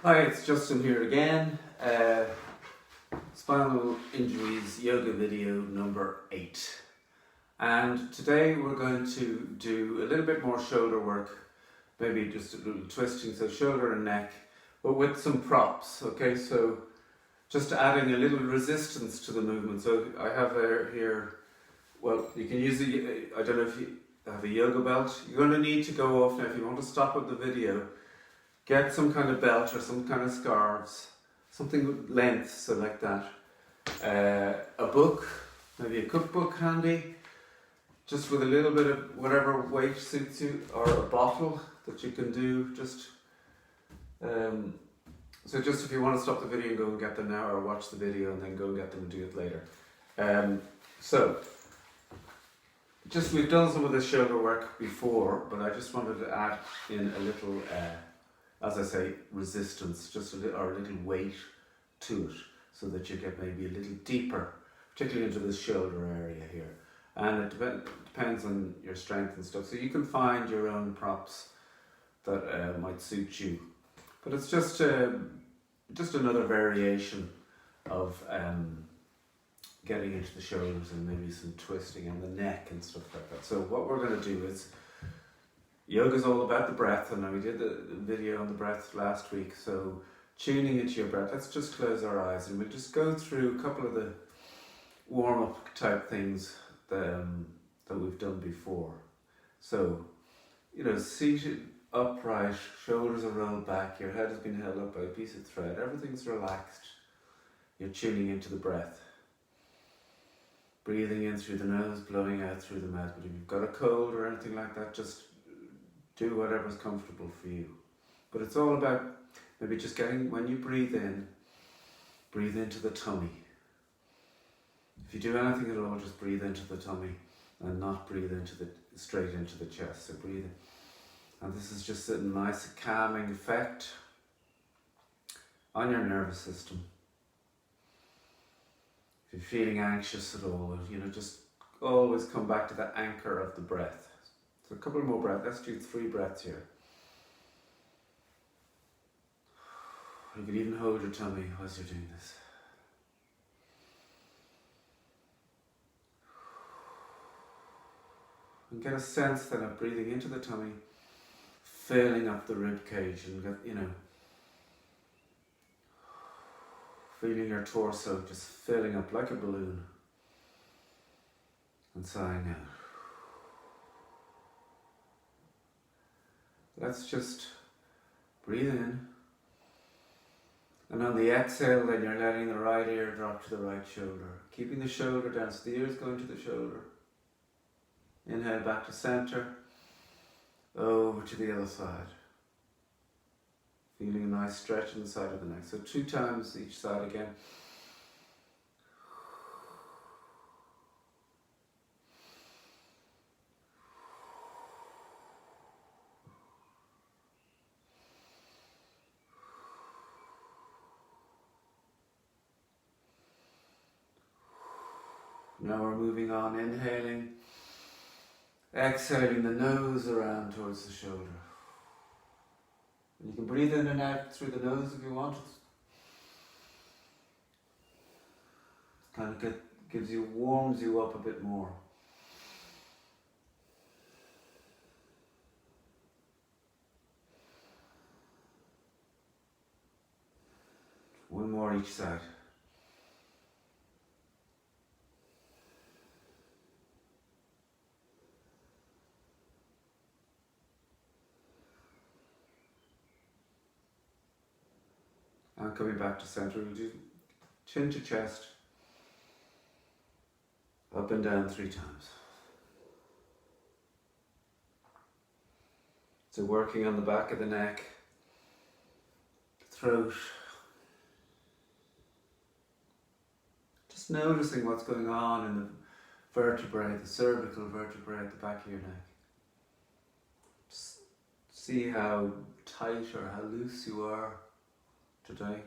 Hi, it's Justin here again. Spinal injuries yoga video number 8. And today we're going to do a little bit more shoulder work, maybe just a little twisting, so shoulder and neck, but with some props, okay? So just adding a little resistance to the movement. So I have here, well, you can use I don't know if you have a yoga belt. You're going to need to go off now if you want to stop at the video. Get some kind of belt or some kind of scarves, something with length, so like that. A book, maybe a cookbook handy, just with a little bit of whatever weight suits you, or a bottle that you can do. So just if you want to stop the video and go and get them now, or watch the video and then go and get them and do it later. We've done some of this shoulder work before, but I just wanted to add in a little, as I say, resistance, or a little weight to it, so that you get maybe a little deeper, particularly into this shoulder area here. And it depends on your strength and stuff. So you can find your own props that might suit you. But it's just another variation of getting into the shoulders and maybe some twisting and the neck and stuff like that. So what we're going to do is, yoga's all about the breath, and we did the video on the breath last week. So tuning into your breath, let's just close our eyes and we'll just go through a couple of the warm-up type things that we've done before. So, seated upright, shoulders are rolled back, your head has been held up by a piece of thread, everything's relaxed. You're tuning into the breath. Breathing in through the nose, blowing out through the mouth. But if you've got a cold or anything like that, just do whatever's comfortable for you. But it's all about maybe just when you breathe into the tummy. If you do anything at all, just breathe into the tummy and not breathe straight into the chest. So breathe in. And this is just a nice calming effect on your nervous system. If you're feeling anxious at all, just always come back to the anchor of the breath. So a couple more breaths. Let's do 3 breaths here. You can even hold your tummy as you're doing this. And get a sense then of breathing into the tummy, filling up the rib cage, and feeling your torso just filling up like a balloon, and sighing out. Let's just breathe in, and on the exhale then you're letting the right ear drop to the right shoulder, keeping the shoulder down, so the ear is going to the shoulder. Inhale back to center, over to the other side. Feeling a nice stretch in the side of the neck. So 2 times each side again. Now we're moving on, inhaling, exhaling the nose around towards the shoulder. And you can breathe in and out through the nose if you want. Kind of warms you up a bit more. One more each side. And coming back to center, we'll do chin to chest, up and down 3 times. So working on the back of the neck, throat, just noticing what's going on in the vertebrae, the cervical vertebrae at the back of your neck. Just see how tight or how loose you are today.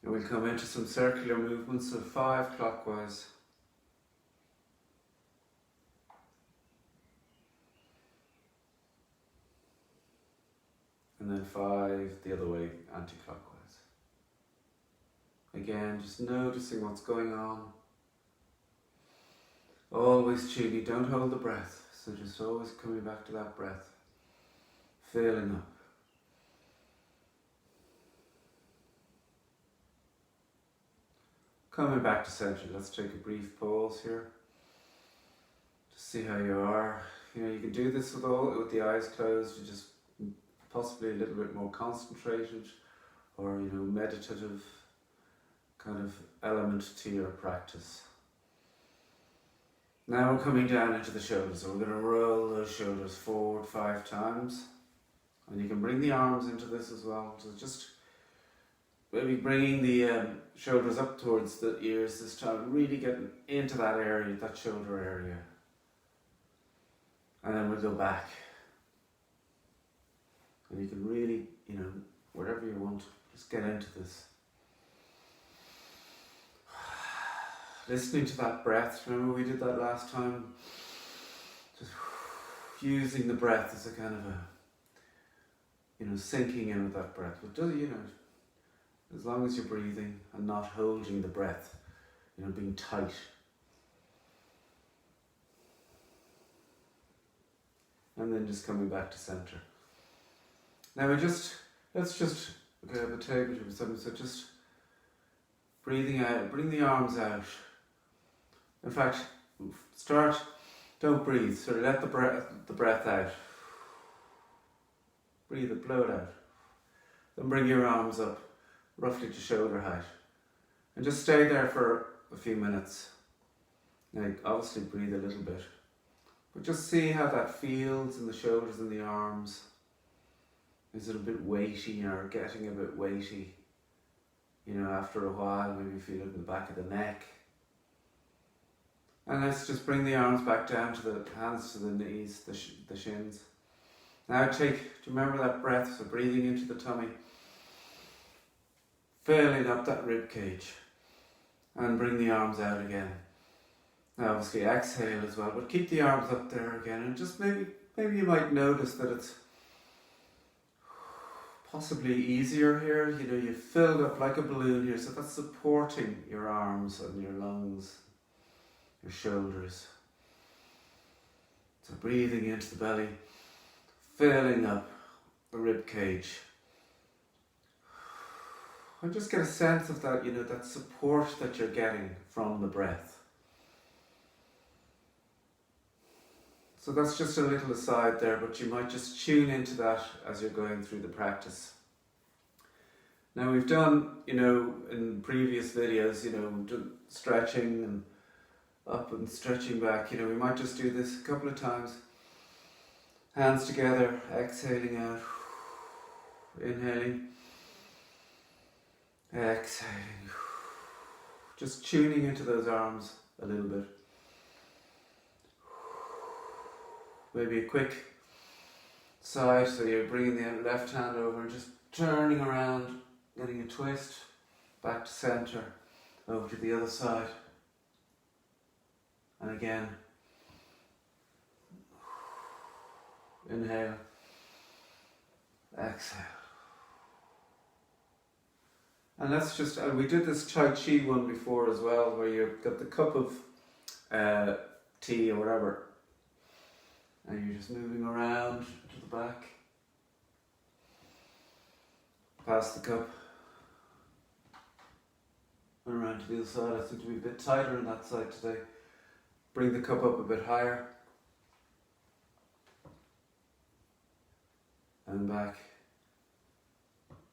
And we'll come into some circular movements of 5 clockwise. And and then 5 the other way, anti-clockwise. Again, just noticing what's going on. Always tuning, don't hold the breath, so just always coming back to that breath, filling up. Coming back to center, let's take a brief pause here. Just see how you are. You know, you can do this with the eyes closed, you just possibly a little bit more concentrated or, you know, meditative kind of element to your practice. Now we're coming down into the shoulders, so we're going to roll those shoulders forward 5 times. And you can bring the arms into this as well, so just maybe bringing the shoulders up towards the ears this time, really getting into that area, that shoulder area. And then we'll go back. And you can really, you know, whatever you want, just get into this. Listening to that breath, remember we did that last time? Just using the breath as a kind of a, you know, sinking in with that breath. But do, you know, as long as you're breathing and not holding the breath, you know, being tight. And then just coming back to center. Now let's just have a table or something, so just breathing out, bring the arms out. In fact, don't breathe, so let the breath out. Breathe it, blow it out. Then bring your arms up, roughly to shoulder height. And just stay there for a few minutes. Now, obviously breathe a little bit. But just see how that feels in the shoulders and the arms. Is it a bit weighty or getting a bit weighty? You know, after a while, maybe feel it in the back of the neck. And let's just bring the arms back down to the hands to the knees, the shins. Now do you remember that breath? So breathing into the tummy, filling up that rib cage, and bring the arms out again. Now obviously exhale as well, but keep the arms up there again, and just maybe you might notice that it's possibly easier here. You know, you've filled up like a balloon here, so that's supporting your arms and your lungs, your shoulders. So breathing into the belly, filling up the rib cage. And just get a sense of that, you know, that support that you're getting from the breath. So that's just a little aside there, but you might just tune into that as you're going through the practice. Now we've done, you know, in previous videos, you know, we've done stretching and up and stretching back. You know, we might just do this a couple of times. Hands together, exhaling out, inhaling, exhaling. Just tuning into those arms a little bit. Maybe a quick side, so you're bringing the left hand over and just turning around, getting a twist, back to center, over to the other side. And again, inhale, exhale. And let's just, we did this Tai Chi one before as well, where you've got the cup of tea or whatever, and you're just moving around to the back, past the cup, and around to the other side. I seem to be a bit tighter on that side today. Bring the cup up a bit higher, and back,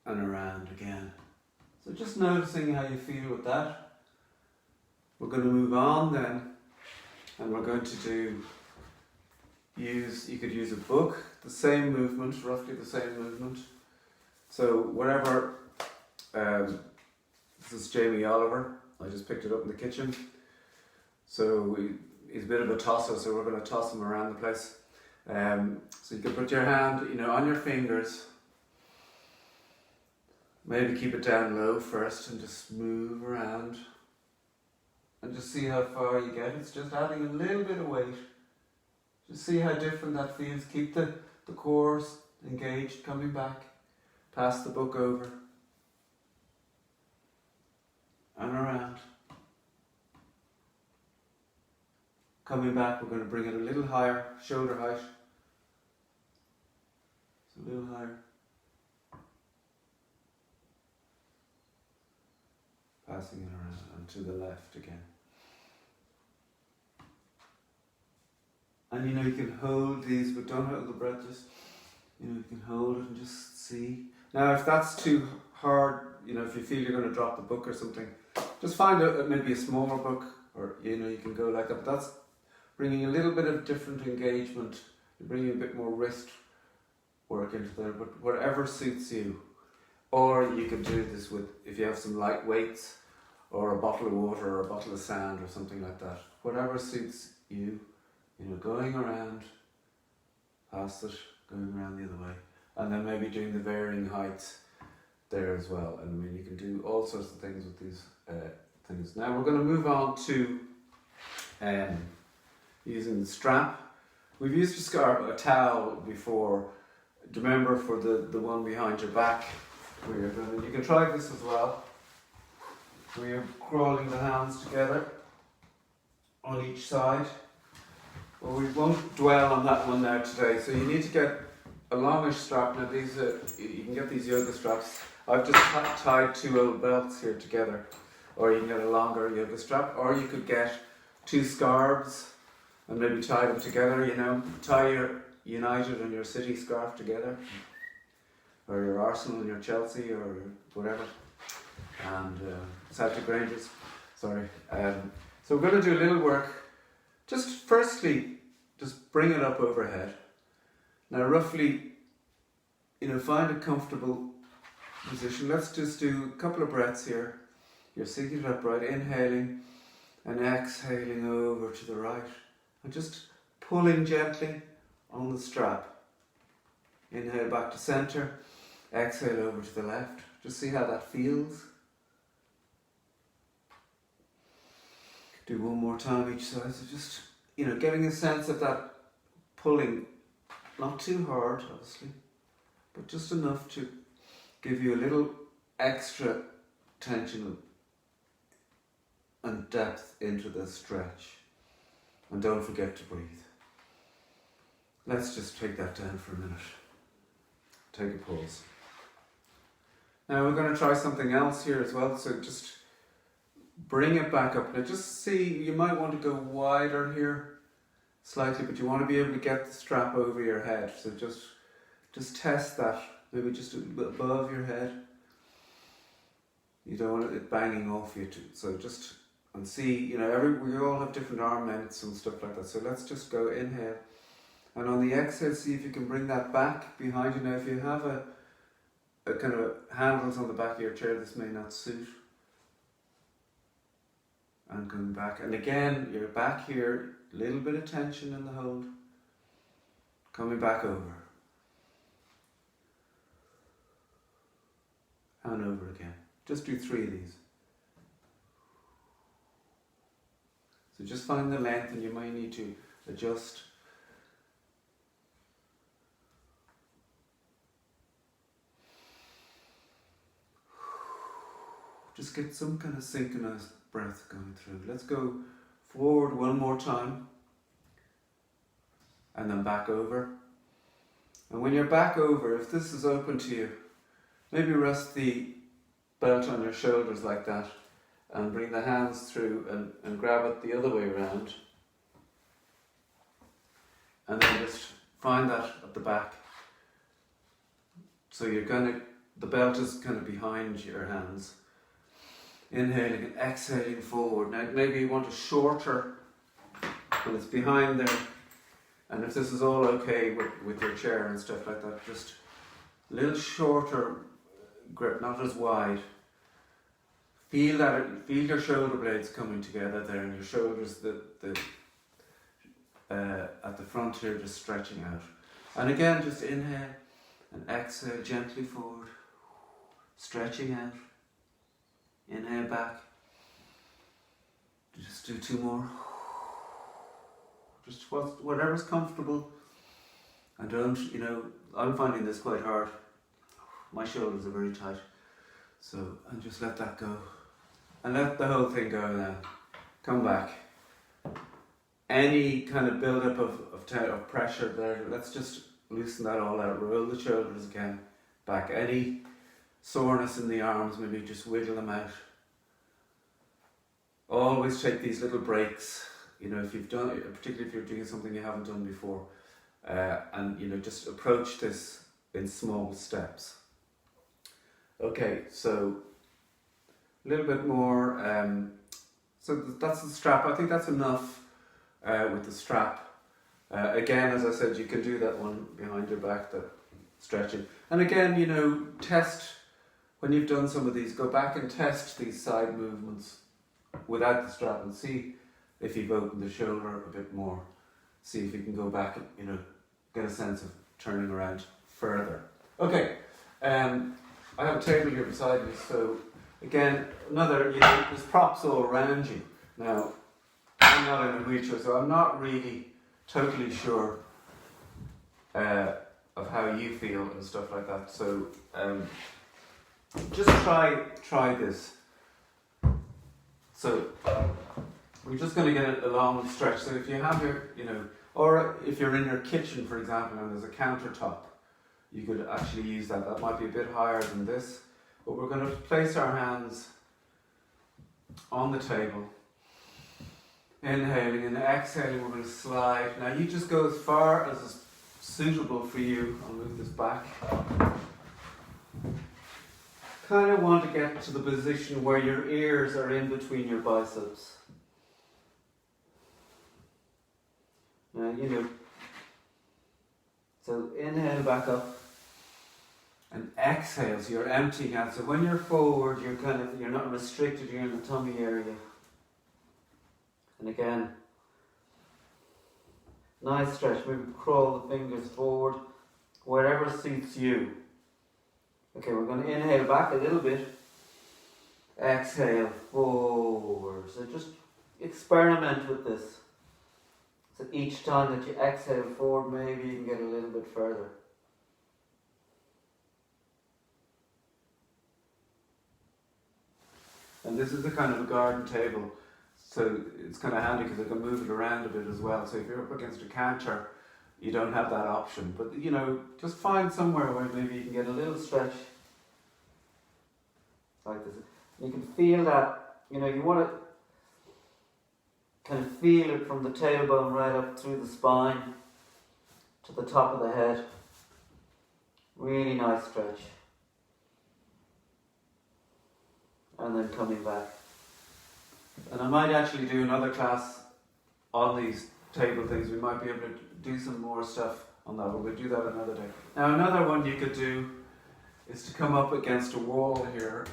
and around again. So just noticing how you feel with that. We're going to move on then, and we're going to you could use a book, the same movement, roughly the same movement. So whatever, this is Jamie Oliver, I just picked it up in the kitchen. So he's a bit of a tosser, so we're going to toss him around the place. So you can put your hand, you know, on your fingers. Maybe keep it down low first and just move around. And just see how far you get. It's just adding a little bit of weight. Just see how different that feels. Keep the core engaged, coming back. Pass the book over and around. Coming back, we're going to bring it a little higher, shoulder height. So a little higher. Passing it around and to the left again. And you can hold these, but don't hold the breath, just, you can hold it and just see. Now if that's too hard, if you feel you're going to drop the book or something, just find maybe a smaller book, or you can go like that. But that's bringing a little bit of different engagement, bringing a bit more wrist work into there, but whatever suits you. Or you could do this with, if you have some light weights, or a bottle of water, or a bottle of sand, or something like that. Whatever suits you, going around, past it, going around the other way. And then maybe doing the varying heights there as well. And you can do all sorts of things with these things. Now we're going to move on to using the strap. We've used a towel before. Do you remember for the one behind your back? You can try this as well. Where you're crawling the hands together on each side. Well, we won't dwell on that one now today. So you need to get a longish strap. Now these you can get these yoga straps. I've just tied two old belts here together. Or you can get a longer yoga strap. Or you could get two scarves and maybe tie them together, tie your United and your City scarf together. Or your Arsenal and your Chelsea or whatever. And Celtic Rangers, sorry. So we're going to do a little work. Just firstly, just bring it up overhead. Now roughly, find a comfortable position. Let's just do a couple of breaths here. You're seated upright, inhaling and exhaling over to the right. And just pulling gently on the strap. Inhale back to center, exhale over to the left. Just see how that feels. Do one more time each side. So just, getting a sense of that pulling, not too hard, obviously, but just enough to give you a little extra tension and depth into the stretch. And don't forget to breathe. Let's just take that down for a minute. Take a pause. Now we're going to try something else here as well. So just bring it back up. Now just see, you might want to go wider here slightly, but you want to be able to get the strap over your head. So just test that, maybe just a bit above your head. You don't want it banging off you too. So just, and see, we all have different arm lengths and stuff like that. So let's just go inhale. And on the exhale, see if you can bring that back behind you. Now if you have a kind of handles on the back of your chair, this may not suit. And going back, and again, you're back here, a little bit of tension in the hold. Coming back over. And over again. Just do 3 of these. So just find the length, and you might need to adjust. Just get some kind of synchronized breath going through. Let's go forward one more time. And then back over. And when you're back over, if this is open to you, maybe rest the belt on your shoulders like that. And bring the hands through and grab it the other way around. And then just find that at the back. So the belt is kind of behind your hands. Inhaling and exhaling forward. Now maybe you want a shorter when it's behind there. And if this is all okay with your chair and stuff like that, just a little shorter grip, not as wide. Feel your shoulder blades coming together there, and your shoulders at the front here just stretching out. And again, just inhale and exhale gently forward, stretching out. Inhale back. Just do 2 more. Just whatever's comfortable. And don't, I'm finding this quite hard. My shoulders are very tight. So, and just let that go. And let the whole thing go now. Come back. Any kind of build-up of pressure there, let's just loosen that all out. Roll the shoulders again. Back. Any soreness in the arms, maybe just wiggle them out. Always take these little breaks. You know, if you've done, particularly if you're doing something you haven't done before. And, you know, just approach this in small steps. Okay, so a little bit more. So that's the strap. I think that's enough with the strap. Again, as I said, you can do that one behind your back, that stretching. And again, you know, test, when you've done some of these, go back and test these side movements without the strap and see if you've opened the shoulder a bit more. See if you can go back and, you know, get a sense of turning around further. Okay, I have a table here beside me, so again, another, you know, there's props all around you. Now, I'm not in a wheelchair, so I'm not really totally sure of how you feel and stuff like that. So just try this. So we're just going to get a long stretch. So if you have your, you know, or if you're in your kitchen, for example, and there's a countertop, you could actually use that. That might be a bit higher than this, but we're going to place our hands on the table. Inhaling and exhaling, we're going to slide. Now you just go as far as is suitable for you. I'll move this back. Kind of want to get to the position where your ears are in between your biceps. Now, you know, so inhale back up and exhale, so you're emptying out. So when you're forward, you're not restricted, you're in the tummy area. And again, nice stretch. Maybe crawl the fingers forward, wherever suits you. Okay, we're going to inhale back a little bit. Exhale forward. So just experiment with this. So each time that you exhale forward, maybe you can get a little bit further. And this is a kind of a garden table, so it's kind of handy because I can move it around a bit as well. So if you're up against a counter, you don't have that option. But, you know, just find somewhere where maybe you can get a little stretch like this. You can feel that, you know, you want to kind of feel it from the tailbone right up through the spine to the top of the head. Really nice stretch. And then coming back. And I might actually do another class on these table things. We might be able to do some more stuff on that, but we'll do that another day. Now another one you could do is to come up against a wall here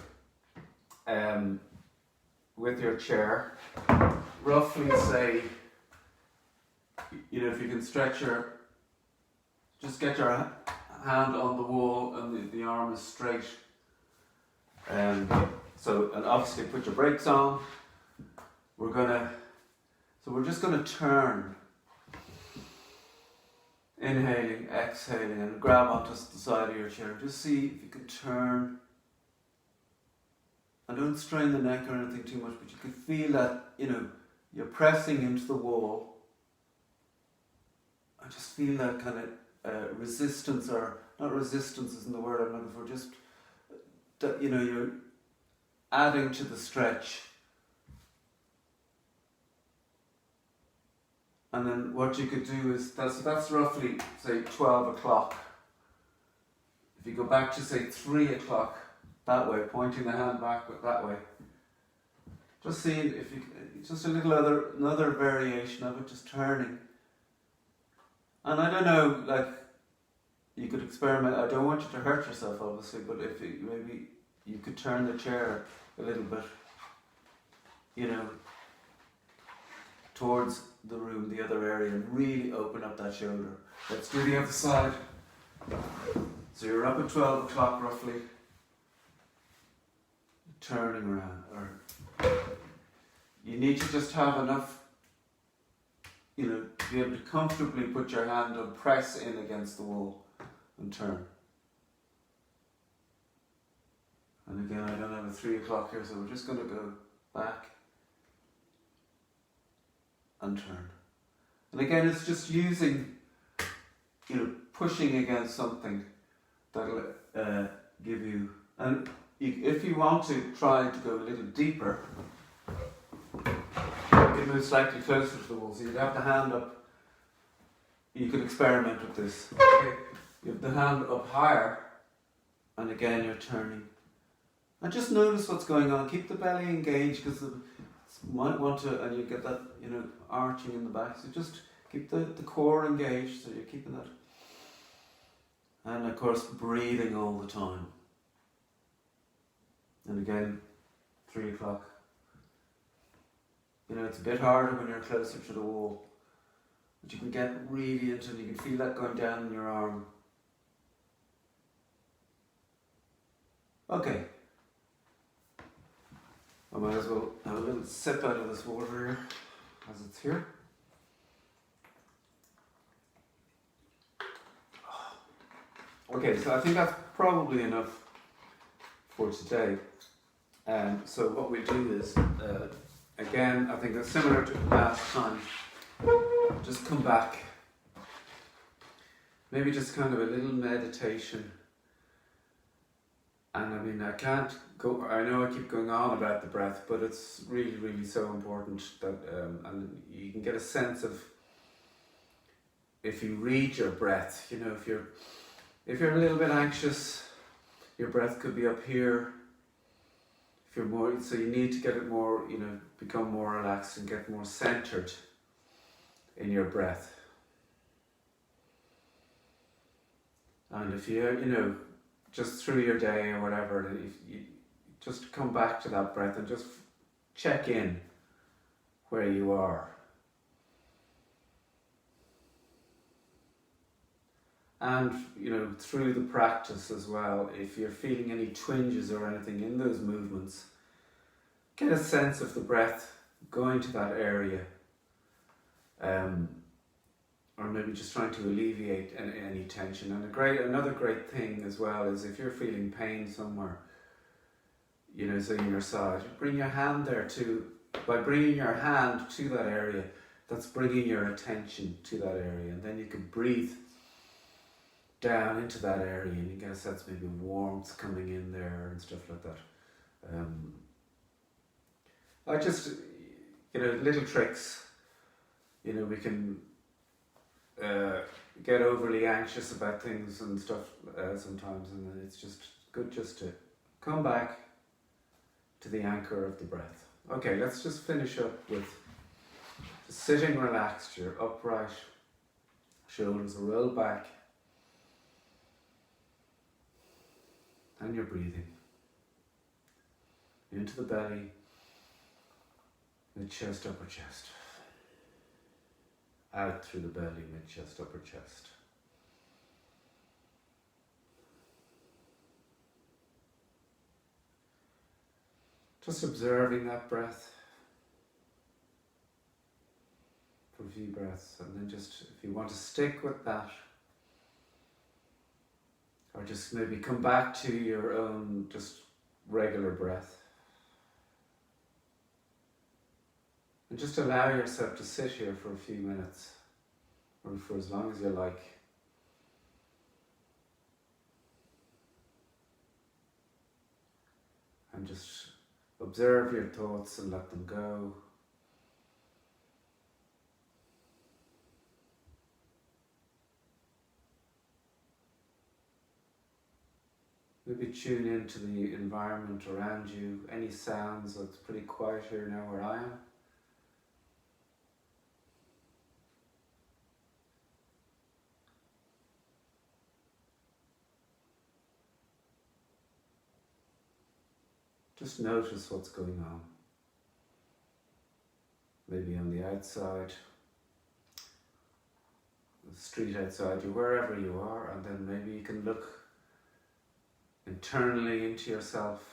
with your chair. Roughly say, you know, if you can stretch just get your hand on the wall and the arm is straight. And obviously put your brakes on. We're just gonna turn. Inhaling, exhaling, and grab onto the side of your chair. Just see if you can turn. And don't strain the neck or anything too much, but you can feel that, you know, you're pressing into the wall. I just feel that kind of resistance, or not resistance isn't the word I'm looking for, just that, you know, you're adding to the stretch. And then what you could do is, that's roughly, say, 12 o'clock. If you go back to, say, 3 o'clock, that way, pointing the hand back that way. Just seeing if you, just a little another variation of it, just turning. And I don't know, like, you could experiment. I don't want you to hurt yourself, obviously, but if maybe you could turn the chair a little bit, you know, towards the room, the other area, and really open up that shoulder. Let's do the other side. So you're up at 12 o'clock roughly, turning around, or you need to just have enough, you know, to be able to comfortably put your hand and press in against the wall and turn. And again, I don't have a 3 o'clock here, so we're just going to go back and turn. And again, it's just using, pushing against something that'll give you, and if you want to try to go a little deeper, you can move slightly closer to the wall. So you'd have the hand up. You can experiment with this. Okay. You have the hand up higher, and again you're turning. And just notice what's going on. Keep the belly engaged, because you might want to, and you get that, arching in the back. So just keep the core engaged, so you're keeping that. And of course, breathing all the time. And again, 3 o'clock. It's a bit harder when you're closer to the wall. But you can get really into it. You can feel that going down in your arm. Okay. I might as well have a little sip out of this water here, as it's here. Okay, so I think that's probably enough for today. So what we do is, again, I think it's similar to last time. Just come back. Maybe just kind of a little meditation. And I mean, I know I keep going on about the breath, but it's really, really so important that, and you can get a sense of, if you read your breath, if you're a little bit anxious, your breath could be up here. If you're more, so you need to get it more, become more relaxed and get more centered in your breath. And if you, just through your day or whatever, if you just come back to that breath and just check in where you are. And, through the practice as well, if you're feeling any twinges or anything in those movements, get a sense of the breath going to that area. Or maybe just trying to alleviate any tension. And another great thing as well is if you're feeling pain somewhere, say in your side, bring your hand there too. By bringing your hand to that area, that's bringing your attention to that area. And then you can breathe down into that area, and you get a sense maybe of warmth coming in there and stuff like that. I just, little tricks. We can get overly anxious about things and stuff sometimes, and it's just good just to come back to the anchor of the breath. Okay, let's just finish up with sitting relaxed. You're upright, shoulders are rolled back, and you're breathing into the belly, mid-chest, upper chest. Out through the belly, mid-chest, upper chest. Just observing that breath for a few breaths, and then just, if you want to stick with that, or just maybe come back to your own just regular breath. And just allow yourself to sit here for a few minutes, or for as long as you like. And just observe your thoughts and let them go. Maybe tune into the environment around you, any sounds. It's pretty quiet here now where I am. Just notice what's going on. Maybe on the outside, the street outside you, wherever you are, and then maybe you can look internally into yourself.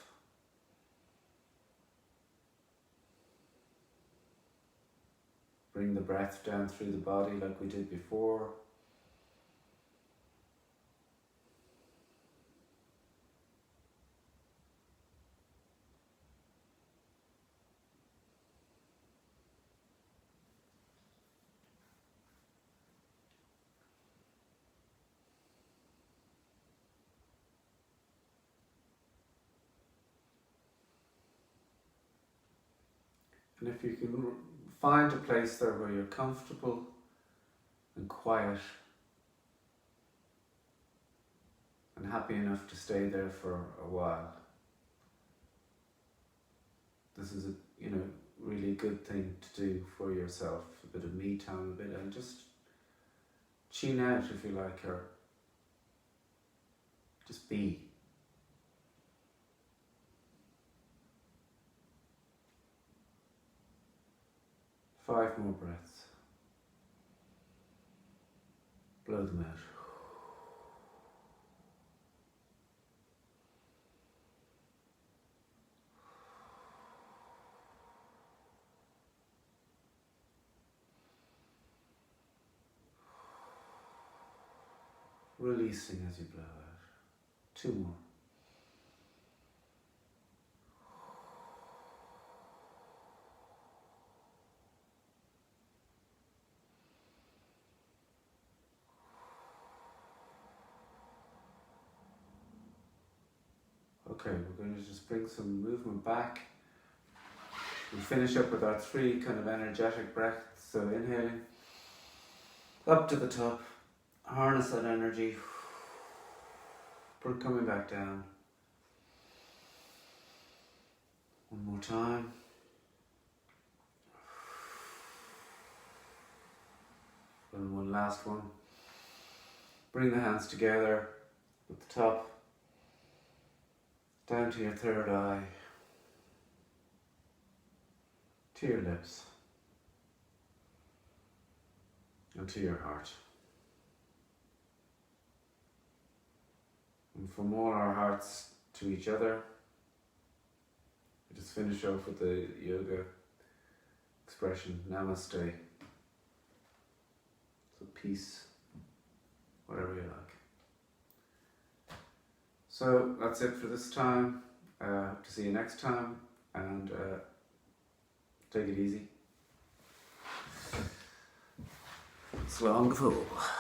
Bring the breath down through the body like we did before. And if you can find a place there where you're comfortable and quiet and happy enough to stay there for a while, this is a really good thing to do for yourself. A bit of me time, a bit, and just tune out if you like, or just be. Five more breaths. Blow them out. Releasing as you blow out. Two more. Okay, we're going to just bring some movement back. We finish up with our 3 kind of energetic breaths. So inhaling up to the top, harness that energy, coming back down. One more time. And one last one. Bring the hands together at the top, down to your third eye, to your lips, and to your heart. And from all our hearts to each other, we just finish off with the yoga expression, Namaste. So peace, whatever you like. So that's it for this time. Hope to see you next time, and take it easy. Slán go fóill.